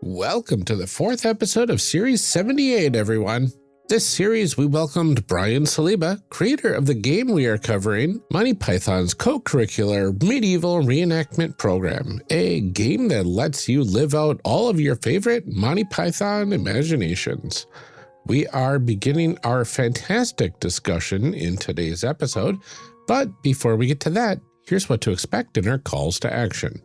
Welcome to the fourth episode of Series 78, everyone. This series, we welcomed Brian Saliba, creator of the game we are covering, Monty Python's Cocurricular Medieval Reenactment program, a game that lets you live out all of your favorite Monty Python imaginations. We are beginning our fantastic discussion in today's episode, but before we get to that, here's what to expect in our calls to action.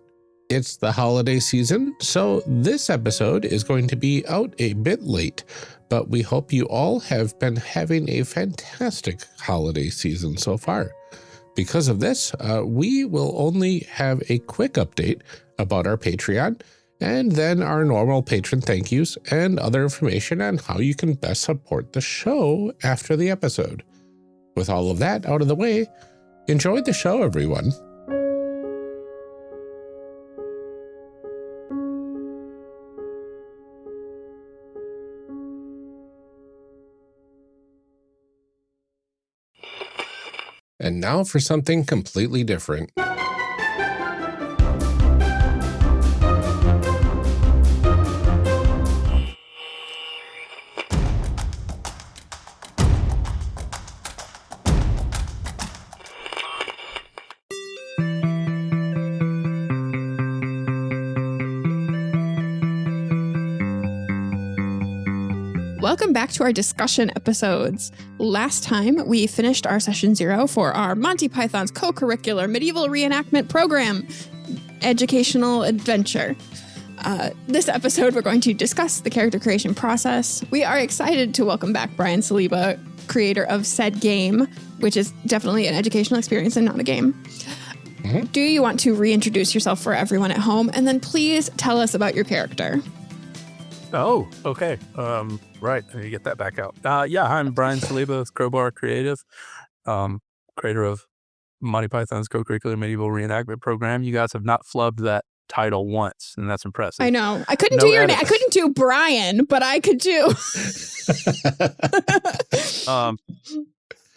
It's the holiday season, so this episode is going to be out a bit late, but we hope you all have been having a fantastic holiday season so far. Because of this, we will only have a quick update about our Patreon, and then our normal patron thank yous and other information on how you can best support the show after the episode. With all of that out of the way, enjoy the show, everyone. And now for something completely different. Welcome back to our discussion episodes. Last time, we finished our session 0 for our Monty Python's Cocurricular Medieval Reenactment program, educational adventure. This episode, we're going to discuss the character creation process. We are excited to welcome back Brian Saliba, creator of said game, which is definitely an educational experience and not a game. Mm-hmm. Do you want to reintroduce yourself for everyone at home? And then please tell us about your character. Oh, okay. Right. Let me get that back out. I'm Brian Saliba with Crowbar Creative, creator of Monty Python's Cocurricular Medieval Reenactment program. You guys have not flubbed that title once, and that's impressive. I know. I couldn't do your name. I couldn't do Brian, but I could do.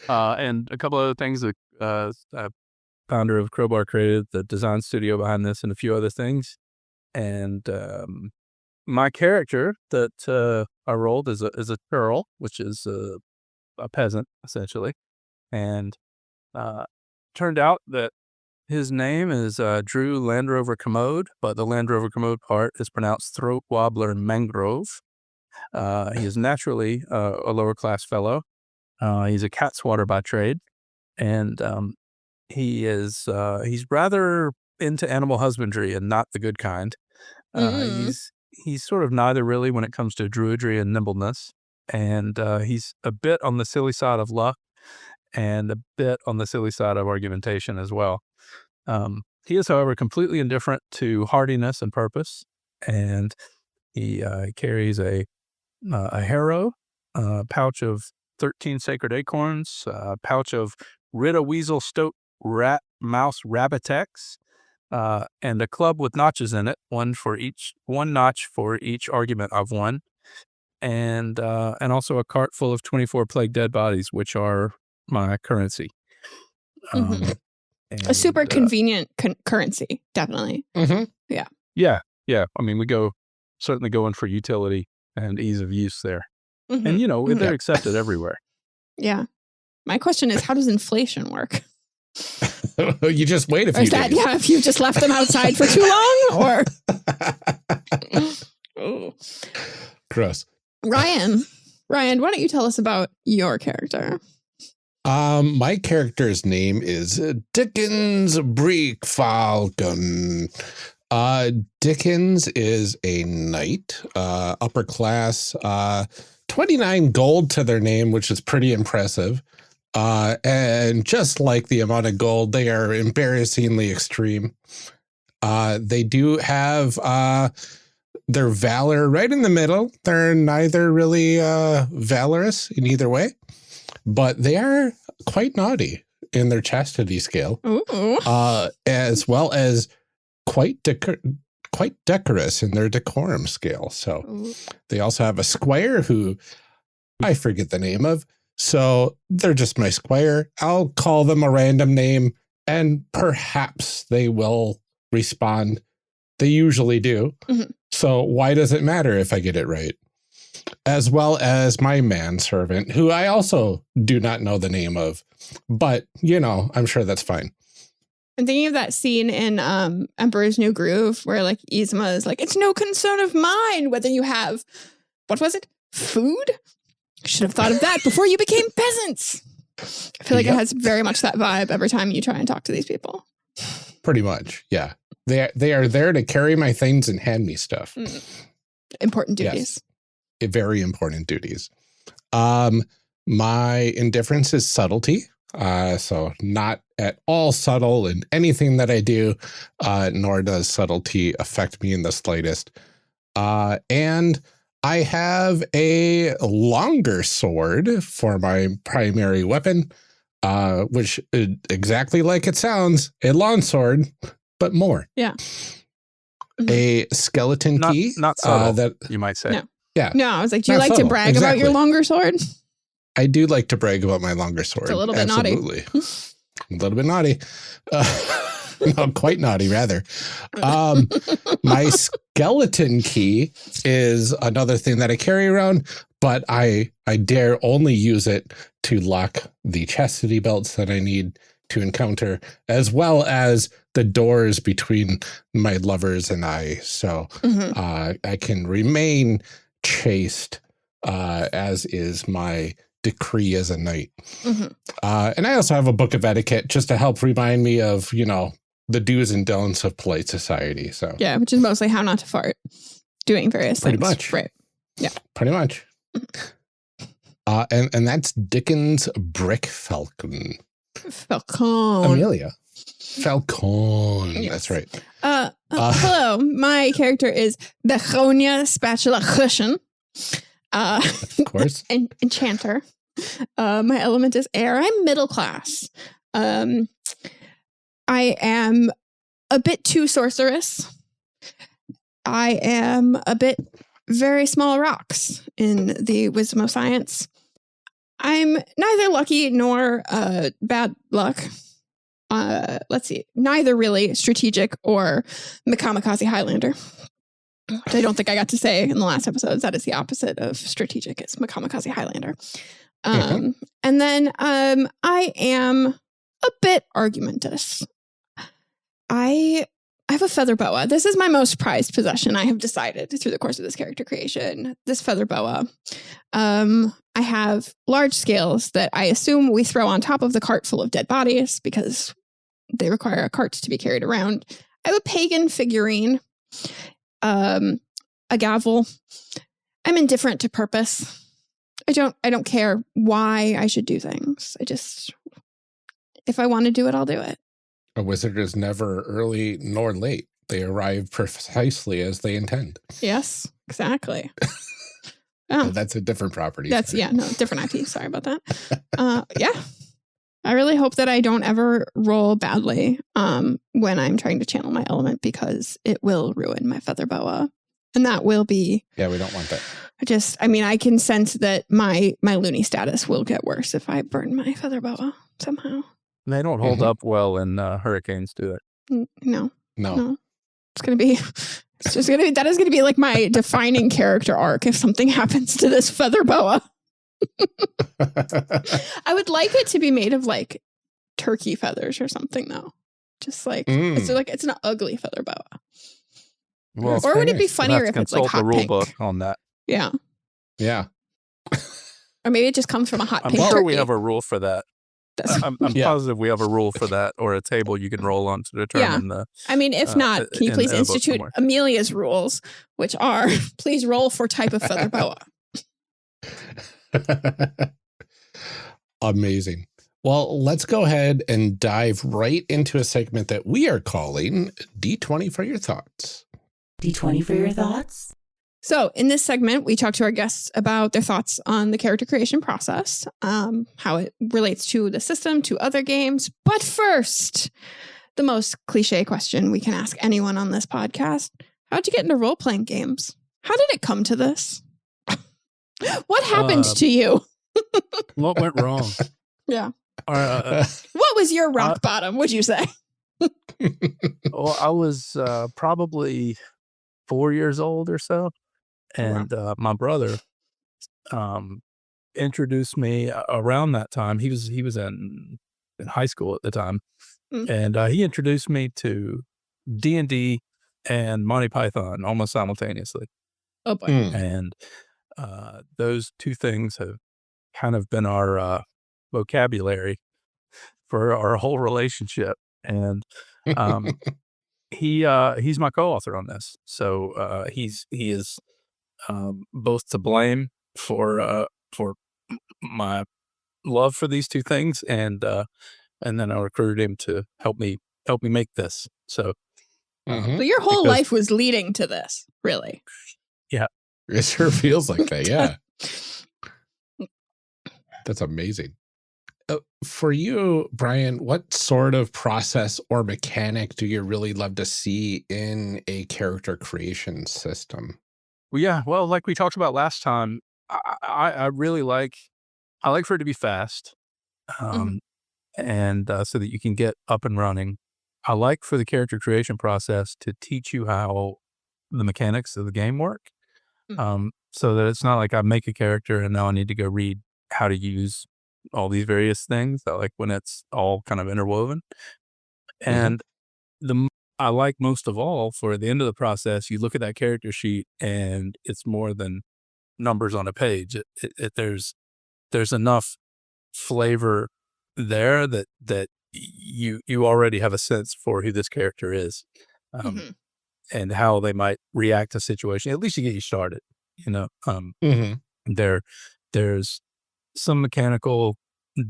And a couple other things. Founder of Crowbar Creative, the design studio behind this, and a few other things. And my character that I rolled is a churl, which is a peasant, essentially. And turned out that his name is Drew Land Rover Commode, but the Land Rover Commode part is pronounced Throat Wobbler Mangrove. He is naturally a lower-class fellow. He's a cat swatter by trade. And he's rather into animal husbandry and not the good kind. He's sort of neither really when it comes to druidry and nimbleness. And he's a bit on the silly side of luck and a bit on the silly side of argumentation as well. He is, however, completely indifferent to hardiness and purpose. And he carries a harrow, a pouch of 13 sacred acorns, a pouch of Ritta Weasel Stoat Rat Mouse Rabbitex, and a club with notches in it, one notch for each argument I've won, and also a cart full of 24 plague dead bodies, which are my currency. And, a super convenient currency, definitely. Mm-hmm. Yeah. I mean, certainly going for utility and ease of use there, and they're accepted everywhere. Yeah. My question is, how does inflation work? You just wait a few days. Yeah, if you just left them outside for too long, or gross. Ryan, why don't you tell us about your character? My character's name is Dickens Breek Falcon. Dickens is a knight, upper class, 29 gold to their name, which is pretty impressive. And just like the amount of gold, they are embarrassingly extreme. They do have their valor right in the middle. They're neither really valorous in either way, but they are quite naughty in their chastity scale, as well as quite decorous in their decorum scale. So they also have a squire who I forget the name of. So they're just my squire. I'll call them a random name and perhaps they will respond. They usually do. Mm-hmm. So why does it matter if I get it right? As well as my manservant, who I also do not know the name of, but, you know, I'm sure that's fine. I'm thinking of that scene in Emperor's New Groove where like Yzma is like, it's no concern of mine whether you have, what was it? Food? Should have thought of that before you became peasants. I feel like it has very much that vibe every time you try and talk to these people. Pretty much, yeah. They are there to carry my things and hand me stuff. Important duties. Yes. Very important duties. My indifference is subtlety. So not at all subtle in anything that I do, nor does subtlety affect me in the slightest. And I have a longer sword for my primary weapon, which is exactly like it sounds, a longsword, but more. Yeah. A skeleton key. Not subtle, that you might say. No. Yeah. No, I was like, do you like to brag about your longer sword? I do like to brag about my longer sword. It's a little bit Absolutely. A little bit naughty. No, quite naughty, rather. My skeleton key is another thing that I carry around, but I dare only use it to lock the chastity belts that I need to encounter, as well as the doors between my lovers and I. So I can remain chaste, as is my decree as a knight. And I also have a book of etiquette just to help remind me of, you know, the do's and don'ts of polite society. So yeah, which is mostly how not to fart, doing various pretty things. Much. Right. Yeah. Pretty much. And that's Dickens' Brick Falcon. Amelia. Falcon. Yes. That's right. Hello, my character is Begonia Spatula Cushion. Of course. Enchanter. My element is air. I'm middle class. I am a bit too sorceress. I am a bit very small rocks in the wisdom of science. I'm neither lucky nor bad luck. Let's see. Neither really strategic or Kamikaze Highlander. Which I don't think I got to say in the last episodes. That is the opposite of strategic. It's Kamikaze Highlander. And then I am a bit argumentous. I have a feather boa. This is my most prized possession, I have decided through the course of this character creation. This feather boa. I have large scales that I assume we throw on top of the cart full of dead bodies because they require a cart to be carried around. I have a pagan figurine. A gavel. I'm indifferent to purpose. I don't care why I should do things. If I want to do it, I'll do it. A wizard is never early nor late. They arrive precisely as they intend. Yes, exactly. Oh, that's a different property. Different IP. Sorry about that. Yeah. I really hope that I don't ever roll badly when I'm trying to channel my element, because it will ruin my feather boa. And that will be... Yeah, we don't want that. I can sense that my loony status will get worse if I burn my feather boa somehow. They don't hold up well in hurricanes, do they? No. That is going to be like my defining character arc if something happens to this feather boa. I would like it to be made of like turkey feathers or something, though. Just like it's an ugly feather boa. Well, or would it be funnier if it's like hot the rule pink? Book on that? Yeah. Or maybe it just comes from a hot pink. I'm sure turkey. we have a rule for that. I'm positive we have a rule for that, or a table you can roll on to determine the... if not, can you please institute Amelia's rules, which are, please roll for type of feather boa. Amazing. Well, let's go ahead and dive right into a segment that we are calling D20 for Your Thoughts. D20 for Your Thoughts? So in this segment, we talk to our guests about their thoughts on the character creation process, how it relates to the system, to other games. But first, the most cliche question we can ask anyone on this podcast. How'd you get into role-playing games? How did it come to this? What happened to you? What went wrong? Yeah. What was your rock bottom, would you say? Well, I was probably 4 years old or so. And my brother introduced me around that time. He was in high school at the time. And he introduced me to D&D and Monty Python almost simultaneously. Oh boy. And those two things have kind of been our vocabulary for our whole relationship. And he's my co-author on this. So he is both to blame for my love for these two things, and then I recruited him to help me make this. So, So your whole life was leading to this, really. Yeah, it sure feels like that. Yeah, that's amazing. For you, Brian, what sort of process or mechanic do you really love to see in a character creation system? Well, yeah. Well, like we talked about last time, I really like for it to be fast, and so that you can get up and running. I like for the character creation process to teach you how the mechanics of the game work, so that it's not like I make a character and now I need to go read how to use all these various things. I like when it's all kind of interwoven. And I like most of all, for the end of the process, you look at that character sheet and it's more than numbers on a page. There's enough flavor there that you already have a sense for who this character is, and how they might react to a situation. At least you get you started, there's some mechanical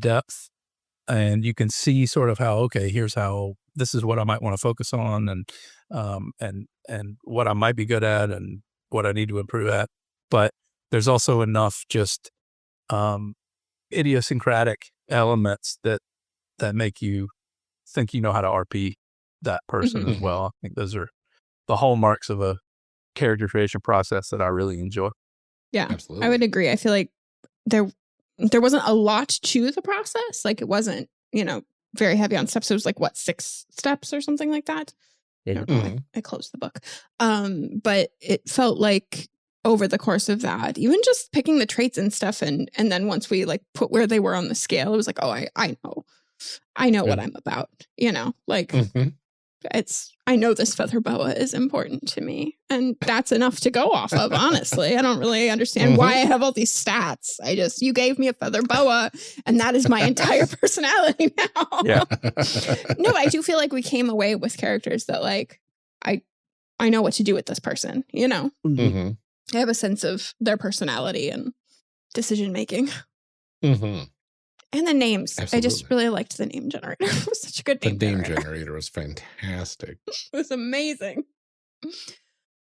depth, and you can see sort of how, okay, here's how, this is what I might want to focus on, and what I might be good at and what I need to improve at. But there's also enough just idiosyncratic elements that make you think you know how to RP that person as well. I think those are the hallmarks of a character creation process that I really enjoy. Yeah, absolutely. I would agree. I feel like there wasn't a lot to the process. Like, it wasn't, very heavy on steps. It was like, 6 steps or something like that. I don't know. I closed the book. But it felt like over the course of that, even just picking the traits and stuff, and then once we like put where they were on the scale, it was like, oh, I know what I'm about, like I know this feather boa is important to me, and that's enough to go off of. Honestly, I don't really understand why I have all these stats. You gave me a feather boa, and that is my entire personality now. Yeah. No, I do feel like we came away with characters that like, I know what to do with this person, I have a sense of their personality and decision making. And the names. Absolutely. I just really liked the name generator. It was such a good name. The name generator was fantastic. It was amazing.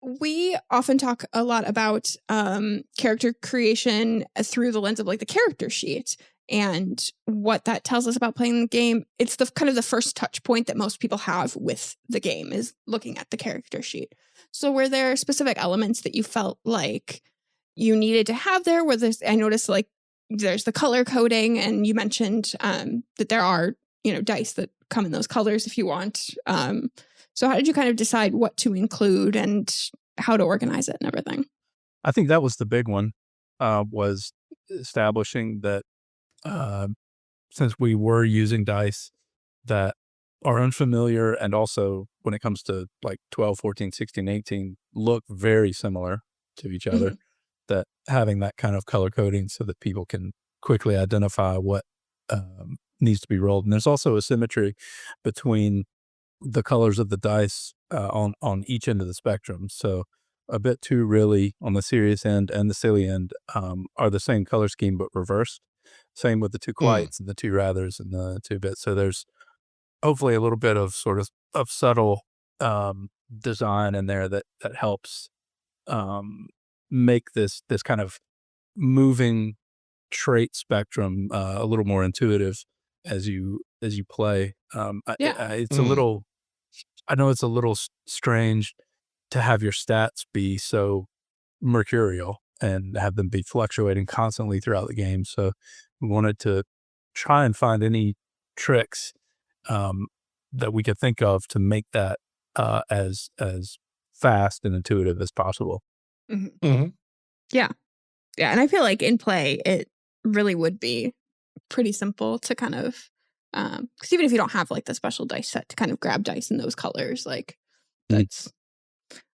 We often talk a lot about character creation through the lens of like the character sheet and what that tells us about playing the game. It's the kind of the first touch point that most people have with the game is looking at the character sheet. So were there specific elements that you felt like you needed to have there? I noticed like there's the color coding, and you mentioned that there are, dice that come in those colors if you want. So how did you kind of decide what to include and how to organize it and everything? I think that was the big one, was establishing that since we were using dice that are unfamiliar, and also when it comes to like 12, 14, 16, 18, look very similar to each other, that having that kind of color coding so that people can quickly identify what needs to be rolled. And there's also a symmetry between the colors of the dice on each end of the spectrum. So a bit too really on the serious end and the silly end are the same color scheme but reversed. Same with the two quiets and the two rathers and the two bits. So there's hopefully a little bit of sort of subtle design in there that helps make this kind of moving trait spectrum a little more intuitive as you play. It's a little, I know it's a little strange to have your stats be so mercurial and have them be fluctuating constantly throughout the game. So we wanted to try and find any tricks that we could think of to make that as fast and intuitive as possible. Yeah. And I feel like in play, it really would be pretty simple to kind of, because even if you don't have like the special dice set to kind of grab dice in those colors, like that's,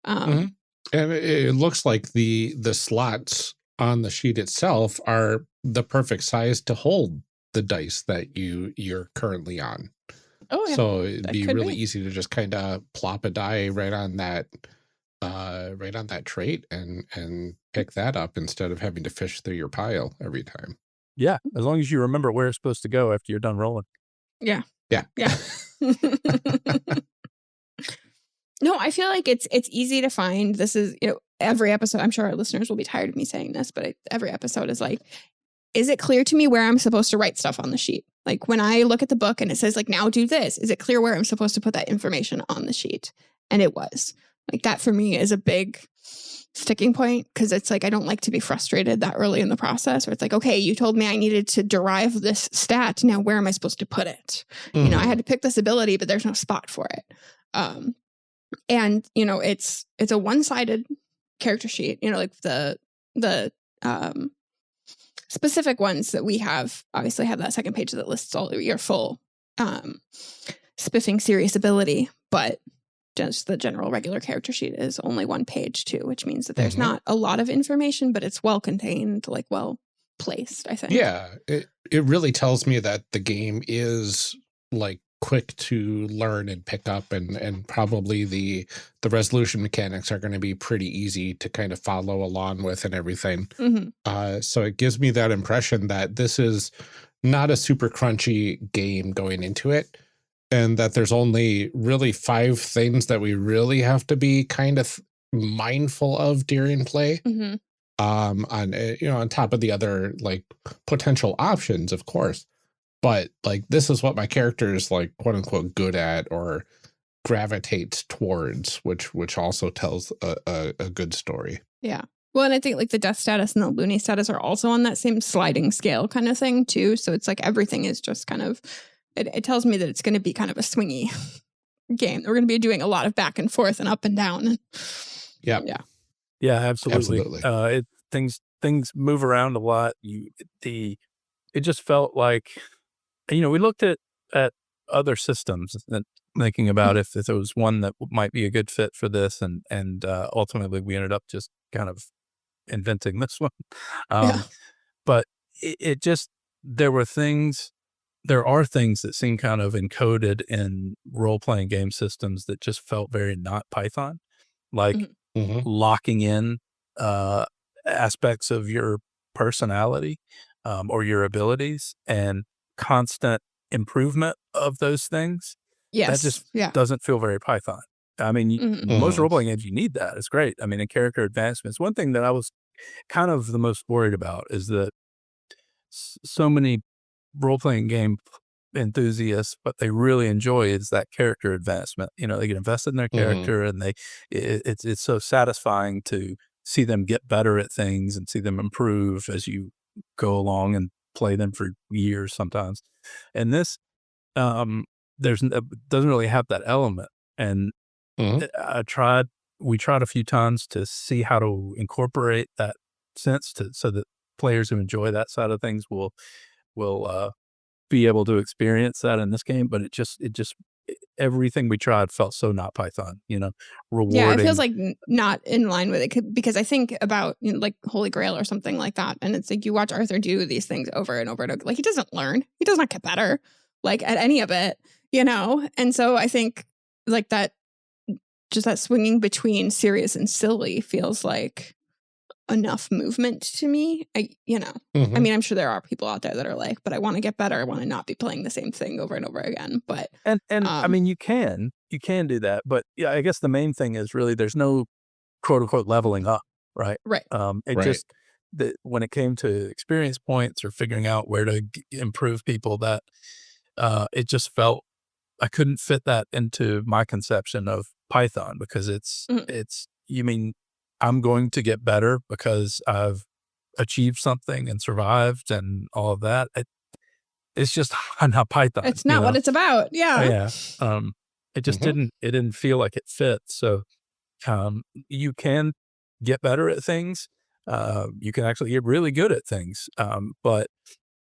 And it looks like the slots on the sheet itself are the perfect size to hold the dice that you're currently on. Oh, yeah. So it'd That be could really be. easy to just kind of plop a die right on that trait and pick that up instead of having to fish through your pile every time. Yeah, as long as you remember where it's supposed to go after you're done rolling. Yeah. Yeah. No, I feel like it's easy to find. This is, every episode, I'm sure our listeners will be tired of me saying this, but every episode is like, is it clear to me where I'm supposed to write stuff on the sheet? Like when I look at the book and it says like, now do this, is it clear where I'm supposed to put that information on the sheet? And it was. Like that for me is a big sticking point, because it's like I don't like to be frustrated that early in the process where it's like, okay, you told me I needed to derive this stat. Now where am I supposed to put it? I had to pick this ability, but there's no spot for it. And it's a one-sided character sheet. Like the specific ones that we have obviously have that second page that lists all your full spiffing serious ability, but just the general regular character sheet is only one page too, which means that there's not a lot of information, but it's well contained, like well placed, I think. Yeah, it really tells me that the game is like quick to learn and pick up, and probably the resolution mechanics are going to be pretty easy to kind of follow along with and everything. So it gives me that impression that this is not a super crunchy game going into it, and that there's only really 5 things that we really have to be kind of mindful of during play. On top of the other like potential options, of course. But like, this is what my character is like, quote unquote, good at or gravitates towards, which also tells a good story. Yeah. Well, and I think like the death status and the loony status are also on that same sliding scale kind of thing too. So it's like everything is just kind of, it tells me that it's going to be kind of a swingy game. We're going to be doing a lot of back and forth and up and down. Yeah. Yeah, absolutely. Things move around a lot. It just felt like, we looked at other systems and thinking about if there was one that might be a good fit for this, and ultimately we ended up just kind of inventing this one. But it just, there are things that seem kind of encoded in role-playing game systems that just felt very not Python, like locking in aspects of your personality or your abilities and constant improvement of those things. Yes. That just doesn't feel very Python. I mean, most role-playing games, you need that. It's great. I mean, in character advancements, one thing that I was kind of the most worried about is that so many role-playing game enthusiasts, what they really enjoy is that character advancement. They get invested in their character, and it's so satisfying to see them get better at things and see them improve as you go along and play them for years sometimes. And this doesn't really have that element. And we tried a few times to see how to incorporate that sense so that players who enjoy that side of things will be able to experience that in this game. But it just everything we tried felt so not Python, rewarding. Yeah, it feels like not in line with it, because I think about like Holy Grail or something like that, and it's like you watch Arthur do these things over and over and over. Like he doesn't learn, he does not get better, like at any of it, And so I think like that, just that swinging between serious and silly feels like enough movement to me. I mean, I'm sure there are people out there that are like, but I want to get better. I want to not be playing the same thing over and over again. But I mean, you can do that, but yeah, I guess the main thing is really there's no quote unquote leveling up, right? Right. Just when it came to experience points or figuring out where to improve people, that it just felt I couldn't fit that into my conception of Python, because you mean I'm going to get better because I've achieved something and survived and all of that. It's just not Python. It's not what it's about. Yeah. It just didn't feel like it fit. So You can get better at things. You can actually get really good at things. But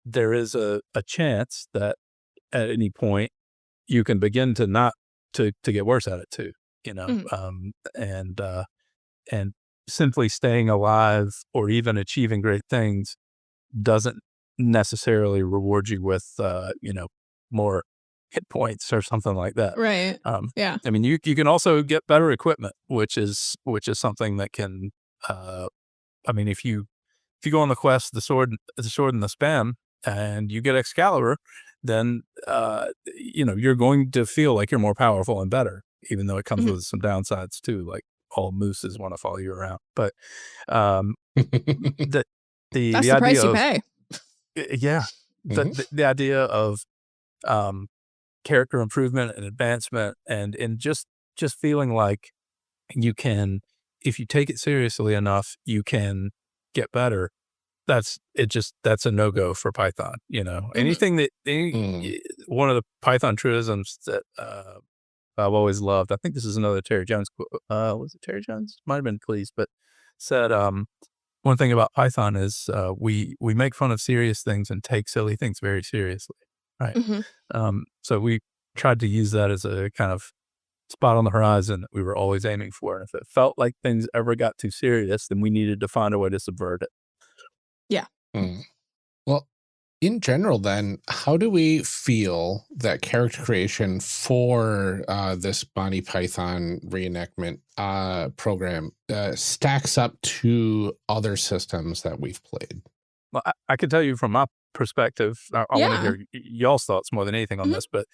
there is a chance that at any point you can begin to not to get worse at it too, and simply staying alive or even achieving great things doesn't necessarily reward you with, more hit points or something like that. Right. Yeah. I mean, you can also get better equipment, which is something that can, if you go on the quest, the sword and the span, and you get Excalibur, then, you're going to feel like you're more powerful and better, even though it comes with some downsides too, like all mooses want to follow you around. But the That's the price you pay. Yeah. The idea of character improvement and advancement and just feeling like you can, if you take it seriously enough, you can get better. That's a no-go for Python. Anything that one of the Python truisms that I've always loved, I think this is another Terry Jones quote. Was it Terry Jones? Might have been Cleese, but said, one thing about Python is we make fun of serious things and take silly things very seriously, right? So we tried to use that as a kind of spot on the horizon that we were always aiming for. And if it felt like things ever got too serious, then we needed to find a way to subvert it. Yeah. Well, in general, then, how do we feel that character creation for this Monty Python reenactment program stacks up to other systems that we've played? Well, I can tell you from my perspective, I want to hear y'all's thoughts more than anything on this, but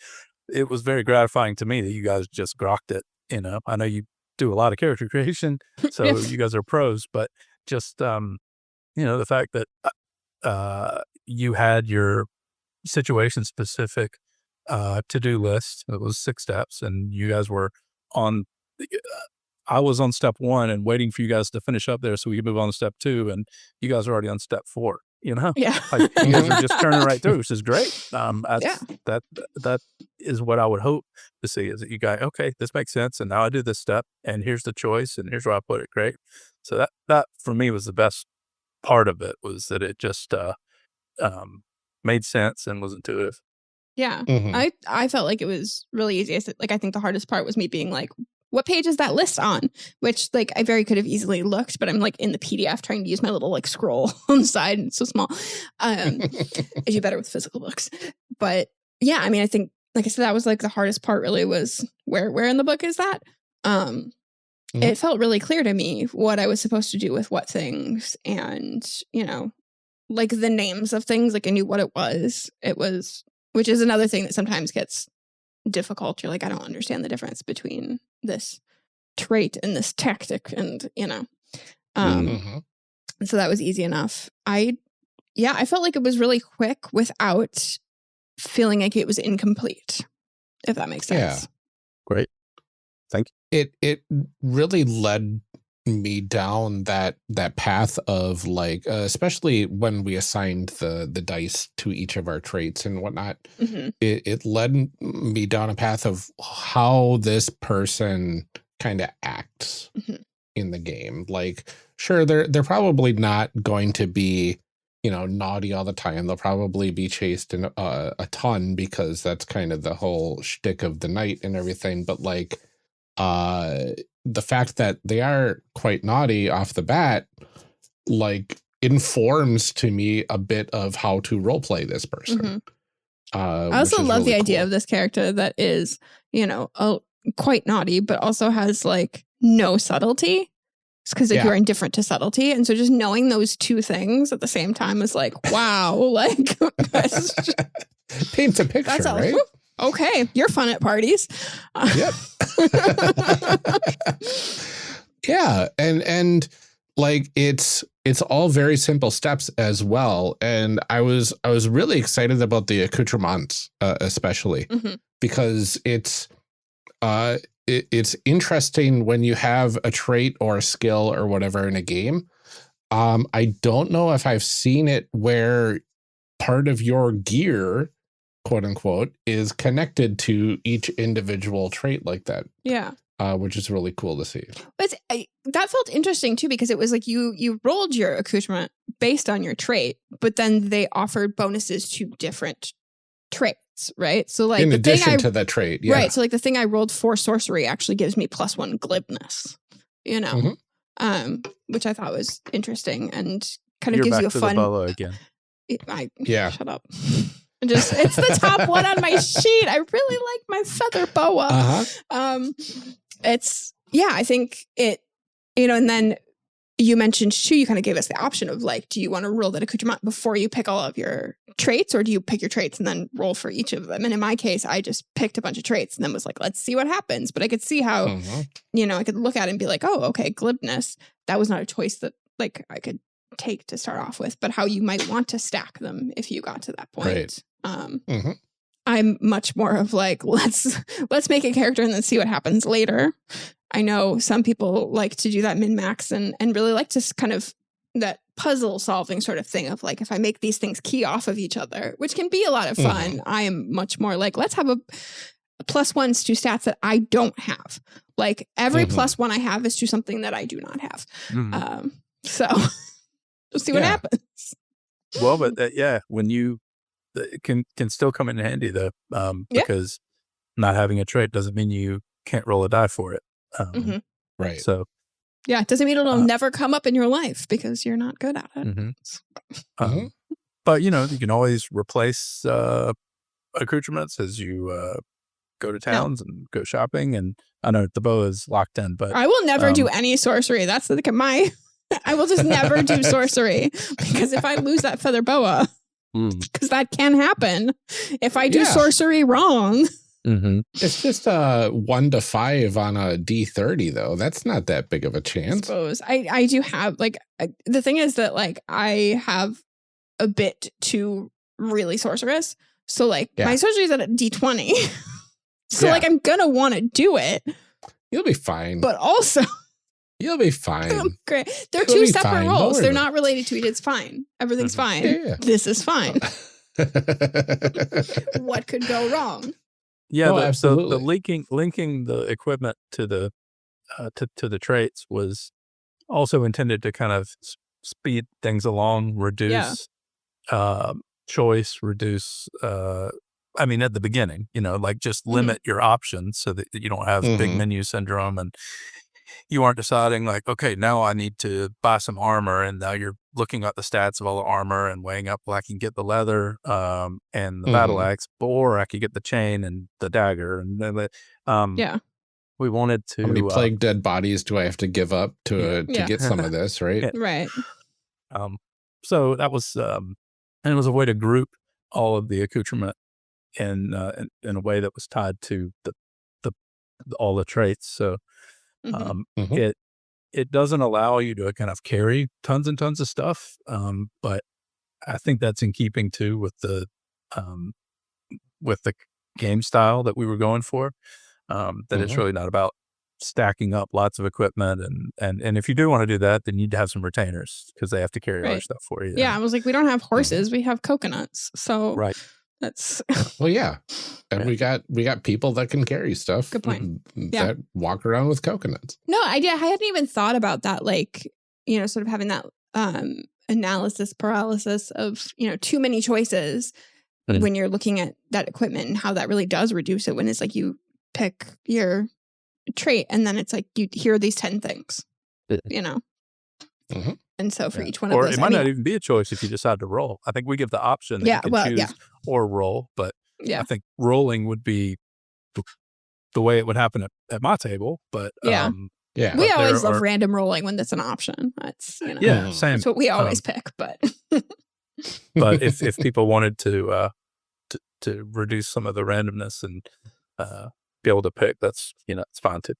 it was very gratifying to me that you guys just grokked it. I know you do a lot of character creation, so you guys are pros, but just, the fact that you had your situation-specific to-do list. It was 6 steps, and you guys were on I was on step 1 and waiting for you guys to finish up there so we could move on to step 2, and you guys are already on step 4, Yeah. Like, you guys are just turning right through, which is great. That is what I would hope to see, is that you guys, okay, this makes sense, and now I do this step, and here's the choice, and here's where I put it. Great. So that for me was the best part of it, was that it just made sense and was intuitive. Yeah. I felt like it was really easy. I think the hardest part was me being like, what page is that list on? Which I very could have easily looked, but I'm in the PDF trying to use my little scroll on the side. It's so small. I do better with physical books. But yeah, I think, like I said, that was the hardest part really, was where in the book is that? It felt really clear to me what I was supposed to do with what things, and, the names of things, I knew what it was, which is another thing that sometimes gets difficult. You're I don't understand the difference between this trait and this tactic, and, so that was easy enough. I felt like it was really quick without feeling like it was incomplete, if that makes sense. Yeah. Great. Thank you. It really led me down that path of especially when we assigned the dice to each of our traits and whatnot. It led me down a path of how this person kind of acts in the game. Sure, they're probably not going to be naughty all the time. They'll probably be chased in a ton, because that's kind of the whole shtick of the night and everything. But the fact that they are quite naughty off the bat, informs to me a bit of how to roleplay this person. I also love the idea of this character that is, quite naughty, but also has no subtlety. It's because you're indifferent to subtlety. And so just knowing those two things at the same time is wow, paints a picture, right? Okay, you're fun at parties. Yep. Yeah, and it's all very simple steps as well. And I was really excited about the accoutrements, especially because it's interesting when you have a trait or a skill or whatever in a game. I don't know if I've seen it where part of your gear, quote unquote, is connected to each individual trait like that. Yeah. which is really cool to see. But that felt interesting too, because it was like you rolled your accoutrement based on your trait, but then they offered bonuses to different traits, right? So like in addition to the trait, yeah. Right. So like the thing I rolled for sorcery actually gives me +1 glibness, you know, which I thought was interesting and kind of gives you a fun. The boa again. Shut up. It's the top one on my sheet. I really like my feather boa. I think it, and then you mentioned too, you kind of gave us the option of like, do you want to roll that accoutrement before you pick all of your traits, or do you pick your traits and then roll for each of them? And in my case, I just picked a bunch of traits and then was like, let's see what happens. But I could see how, I could look at it and be like, oh, okay, glibness. That was not a choice that like I could take to start off with, but how you might want to stack them if you got to that point. Right. I'm much more of like, let's make a character and then see what happens later. I know some people like to do that min-max and really like to kind of that puzzle solving sort of thing of like, if I make these things key off of each other, which can be a lot of fun. I am much more like, let's have a +1s to stats that I don't have. Like every +1 I have is to something that I do not have. So we'll see what happens. Well, but when you it can still come in handy though, because not having a trait doesn't mean you can't roll a die for it. Right. So it doesn't mean it'll never come up in your life because you're not good at it. But you can always replace accoutrements as you go to towns and go shopping. And I know the bow is locked in, but I will never do any sorcery. That's I will just never do sorcery, because if I lose that feather boa, because that can happen if I do sorcery wrong. It's just 1 to 5 on a D30 though. That's not that big of a chance. I suppose I do have like the thing is that like I have a bit too really sorceress. So like my sorcery is at a D20. So like I'm gonna want to do it. You'll be fine. But also you'll be fine. Great. They're two separate rolls. They're not related to it. It's fine. Everything's fine. Yeah. This is fine. What could go wrong? Yeah, so the linking the equipment to the to the traits was also intended to kind of speed things along, reduce choice, reduce. I mean, at the beginning, like just limit your options so that you don't have big menu syndrome, and you aren't deciding like, okay, now I need to buy some armor, and now you're looking at the stats of all the armor and weighing up, well, I can get the leather and the battle axe, or I could get the chain and the dagger. And then, we wanted to. How many plague dead bodies do I have to give up to get some of this, right? Right. So that was, and it was a way to group all of the accoutrement in a way that was tied to all the traits. So it doesn't allow you to kind of carry tons and tons of stuff, but I think that's in keeping too with the game style that we were going for. That it's really not about stacking up lots of equipment, and if you do want to do that, then you need to have some retainers because they have to carry our stuff for you. Yeah, I was like, we don't have horses, we have coconuts, so that's and we got people that can carry stuff. Good point. That walk around with coconuts. No, I hadn't even thought about that. Like, sort of having that analysis paralysis of too many choices when you're looking at that equipment, and how that really does reduce it when it's like you pick your trait and then it's like here are these 10 things, and so for each one of those, or it might not even be a choice if you decide to roll. I think we give the option that you can choose or roll, but I think rolling would be the way it would happen at my table. But we always love random rolling when that's an option. That's same. That's what we always pick. But but if people wanted to reduce some of the randomness and be able to pick, that's it's fine too.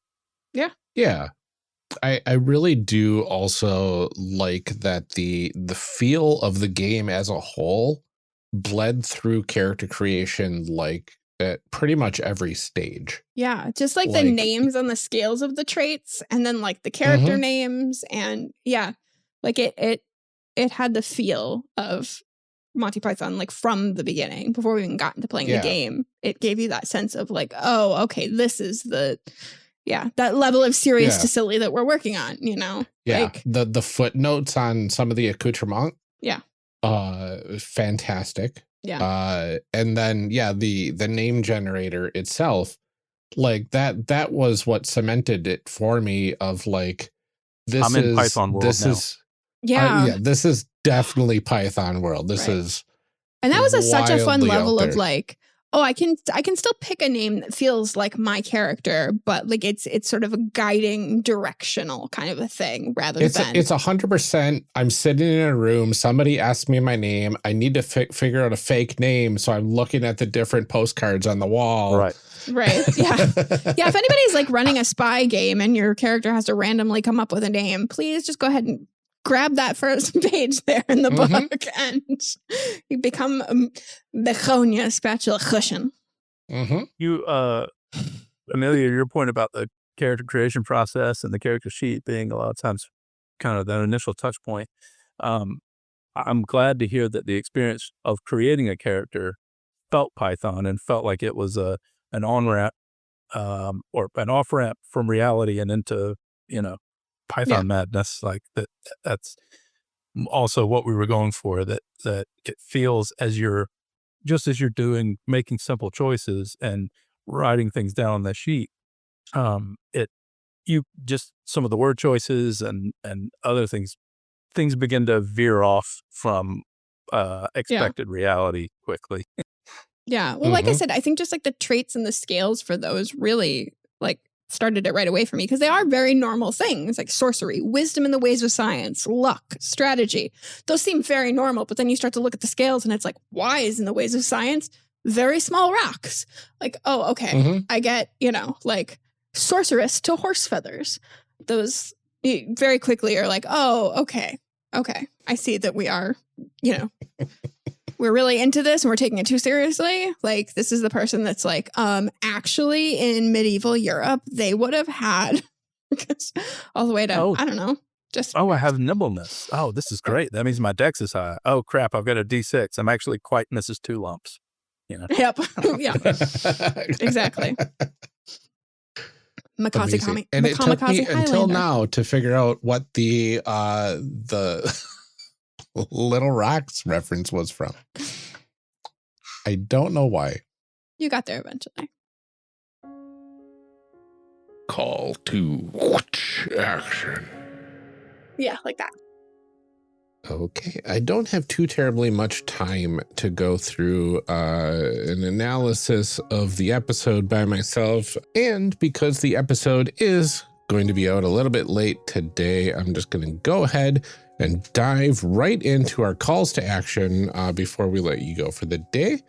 Yeah. I really do also like that the feel of the game as a whole bled through character creation like at pretty much every stage. Yeah, just like the names on the scales of the traits, and then like the character names, and like it had the feel of Monty Python like from the beginning before we even got into playing the game. It gave you that sense of like, oh, okay, this is the Yeah, that level of serious Yeah. to silly that we're working on, you know? Yeah. Like, The footnotes on some of the accoutrement. Yeah. Fantastic. Yeah. And then, yeah, the name generator itself, like that was what cemented it for me of like, I'm in Python world now. yeah. This is definitely Python world. This Right. is, And that was such a fun wildly level out of there. like, oh, I can still pick a name that feels like my character, but like it's sort of a guiding directional kind of a thing rather than it's 100%. I'm sitting in a room. Somebody asked me my name. I need to figure out a fake name. So I'm looking at the different postcards on the wall. Right. right. Yeah. Yeah. If anybody's like running a spy game and your character has to randomly come up with a name, please just go ahead and grab that first page there in the book and you become Begonia Spatula Cushion. You, Amelia, your point about the character creation process and the character sheet being a lot of times kind of that initial touch point. I'm glad to hear that the experience of creating a character felt Python and felt like it was an on-ramp or an off-ramp from reality and into, Python madness. Like that's also what we were going for, that it feels as you're doing, making simple choices and writing things down on the sheet. You just some of the word choices and other things begin to veer off from expected reality quickly. Yeah. Well, like I said, I think just like the traits and the scales for those really like started it right away for me because they are very normal things like sorcery, wisdom in the ways of science, luck, strategy. Those seem very normal, but then you start to look at the scales and it's like wise in the ways of science, very small rocks. Like, oh, okay. I get, like sorceress to horse feathers. Those very quickly are like, oh, okay. I see that we are, we're really into this and we're taking it too seriously. Like this is the person that's like, actually in medieval Europe, they would have had all the way to, I don't know, just. Oh, I have nimbleness. Oh, this is great. That means my dex is high. Oh crap, I've got a D6. I'm actually quite Mrs. Two Lumps. Yep. Yeah, exactly. Amazing. And it took me until now to figure out what the Little Rocks reference was from. I don't know why. You got there eventually. Call to action. Yeah, like that. Okay, I don't have too terribly much time to go through an analysis of the episode by myself, and because the episode is going to be out a little bit late today, I'm just going to go ahead and dive right into our calls to action before we let you go for the day.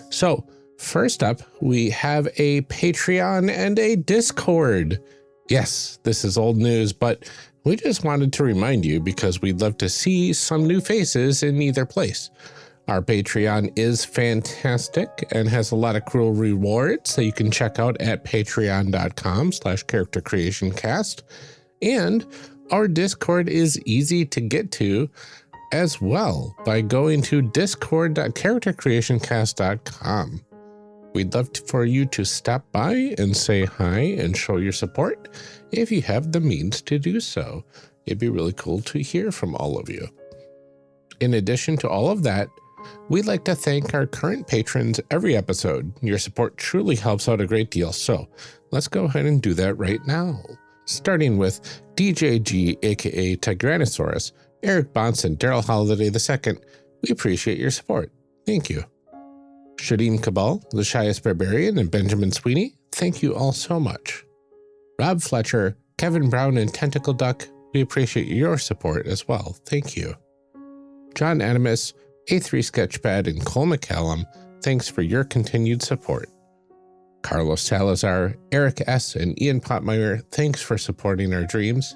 So first up, we have a Patreon and a Discord. Yes, this is old news, but we just wanted to remind you because we'd love to see some new faces in either place. Our Patreon is fantastic and has a lot of cool rewards that you can check out at patreon.com/charactercreationcast. And our Discord is easy to get to as well by going to discord.charactercreationcast.com. We'd love for you to stop by and say hi and show your support if you have the means to do so. It'd be really cool to hear from all of you. In addition to all of that, we'd like to thank our current patrons every episode. Your support truly helps out a great deal, so let's go ahead and do that right now. Starting with DJG, aka Tigranosaurus, Eric Bonson, Daryl Holiday II. We appreciate your support. Thank you. Shadim Cabal, the Shyest Barbarian, and Benjamin Sweeney, thank you all so much. Rob Fletcher, Kevin Brown, and Tentacle Duck, we appreciate your support as well. Thank you. John Animus, A3 Sketchpad, and Cole McCallum, thanks for your continued support. Carlos Salazar, Eric S., and Ian Potmeyer, thanks for supporting our dreams.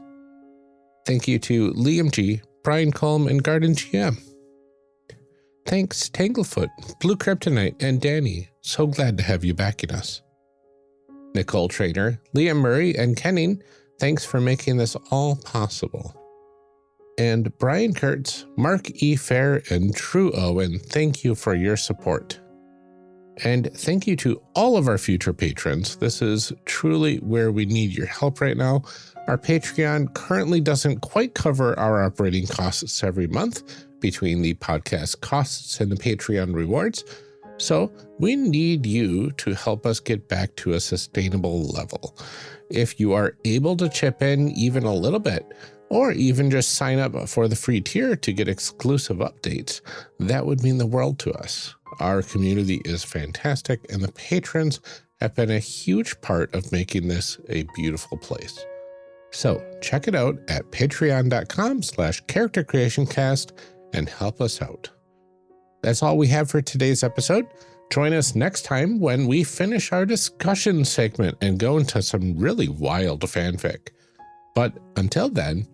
Thank you to Liam G., Brian Colm, and Garden GM. Thanks, Tanglefoot, Blue Kryptonite, and Danny. So glad to have you backing us. Nicole Trainer, Liam Murray, and Kenning, thanks for making this all possible. And Brian Kurtz, Mark E. Fair, and True Owen, thank you for your support. And thank you to all of our future patrons. This is truly where we need your help right now. Our Patreon currently doesn't quite cover our operating costs every month between the podcast costs and the Patreon rewards. So we need you to help us get back to a sustainable level. If you are able to chip in even a little bit, or even just sign up for the free tier to get exclusive updates, that would mean the world to us. Our community is fantastic, and the patrons have been a huge part of making this a beautiful place. So check it out at patreon.com/charactercreationcast and help us out. That's all we have for today's episode. Join us next time when we finish our discussion segment and go into some really wild fanfic. But until then,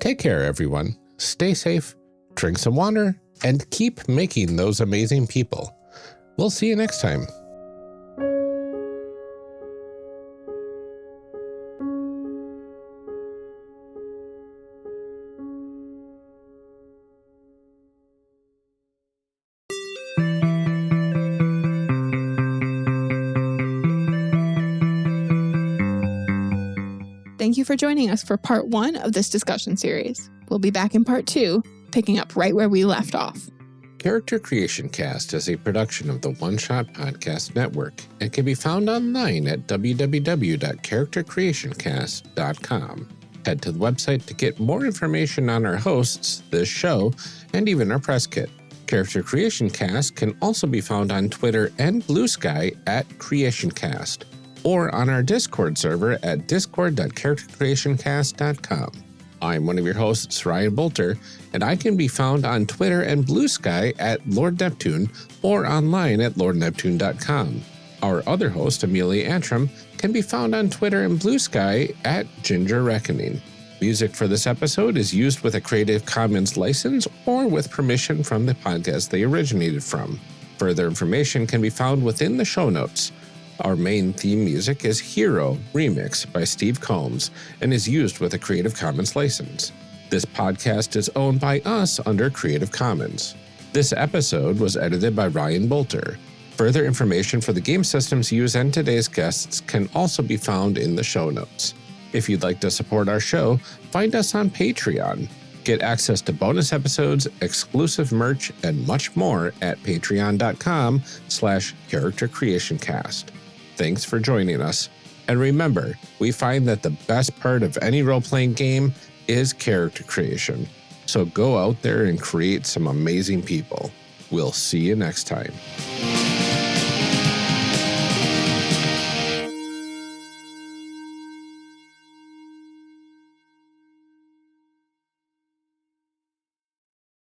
take care, everyone. Stay safe, drink some water, and keep making those amazing people. We'll see you next time. Thank you for joining us for part 1 of this discussion series. We'll be back in part 2, picking up right where we left off. Character Creation Cast is a production of the One Shot Podcast Network and can be found online at www.charactercreationcast.com. Head to the website to get more information on our hosts, this show, and even our press kit. Character Creation Cast can also be found on Twitter and Bluesky at CreationCast, or on our Discord server at discord.charactercreationcast.com. I'm one of your hosts, Ryan Boelter, and I can be found on Twitter and Bluesky at Lord Neptune or online at lordneptune.com. Our other host, Amelia Antrim, can be found on Twitter and Bluesky at Ginger Reckoning. Music for this episode is used with a Creative Commons license or with permission from the podcast they originated from. Further information can be found within the show notes. Our main theme music is Hero Remix by Steve Combs and is used with a Creative Commons license. This podcast is owned by us under Creative Commons. This episode was edited by Ryan Boelter. Further information for the game systems used and today's guests can also be found in the show notes. If you'd like to support our show, find us on Patreon. Get access to bonus episodes, exclusive merch, and much more at patreon.com/charactercreationcast. Thanks for joining us. And remember, we find that the best part of any role-playing game is character creation. So go out there and create some amazing people. We'll see you next time.